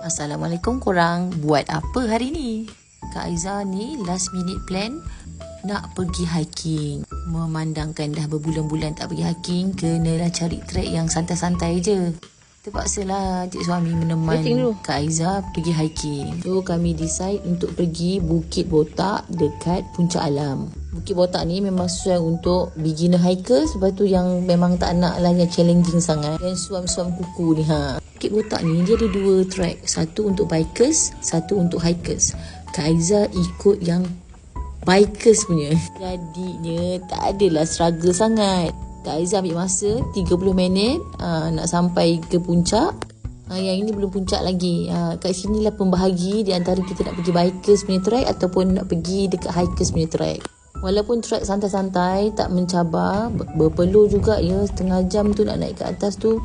Assalamualaikum korang. Buat apa hari ni? Kak Aiza ni last minute plan nak pergi hiking. Memandangkan dah berbulan-bulan tak pergi hiking, kenalah cari trek yang santai-santai je. Terpaksalah cik suami meneman Kak Aiza pergi hiking. So kami decide untuk pergi Bukit Botak dekat Puncak Alam. Bukit Botak ni memang sesuai untuk beginner hikers. Lepas tu yang memang tak nak lah yang challenging sangat, yang suam-suam kuku ni Bukit Botak ni dia ada dua track. Satu untuk bikers, satu untuk hikers. Kak Aiza ikut yang bikers punya. Jadinya tak adalah struggle sangat. Kak Aiza ambil masa 30 minit nak sampai ke puncak. Yang ini belum puncak lagi. Kat sinilah pembahagi di antara kita nak pergi bikers punya track ataupun nak pergi dekat hikers punya track. Walaupun track santai-santai, tak mencabar, berpeluh juga ya. Setengah jam tu nak naik ke atas tu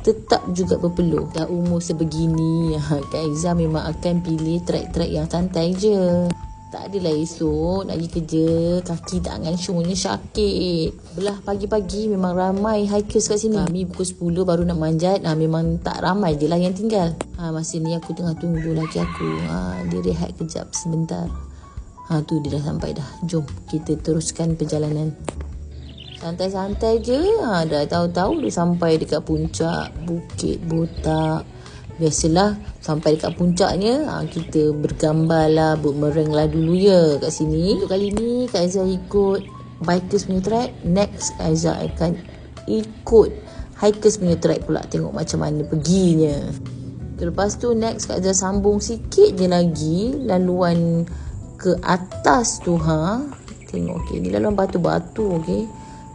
tetap juga berpeluh. Dah umur sebegini, Kak Aiza memang akan pilih track-track yang santai je. Tak adalah esok nak pergi kerja kaki tangan semuanya sakit. Belah pagi-pagi memang ramai hikers kat sini. Kami pukul 10 baru nak manjat. Memang tak ramai je lah yang tinggal. Masa ni aku tengah tunggu laki aku. Dia rehat kejap sebentar. Tu dia dah sampai dah. Jom kita teruskan perjalanan. Santai-santai je. Dah tahu-tahu dia sampai dekat puncak Bukit Botak. Biasalah sampai dekat puncaknya kita bergambar lah, bermereng lah dulu ya kat sini. Untuk kali ni Kak Aiza ikut bikers punya track. Next Kak Aiza akan ikut hikers punya track pula. Tengok macam mana perginya. Lepas tu next Kak Aiza sambung sikit je lagi laluan ke atas tu. Tengok ni laluan batu-batu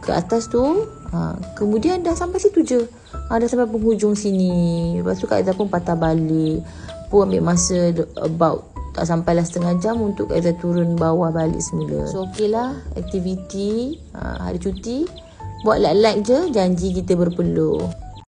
ke atas tu. Kemudian dah sampai situ je. Dah sampai penghujung sini. Lepas tu Kak Aiza pun patah balik. Pun ambil masa about tak sampailah setengah jam untuk Kak Aiza turun bawah balik semula. So lah aktiviti hari cuti. Buat like-like je, janji kita berpeluh.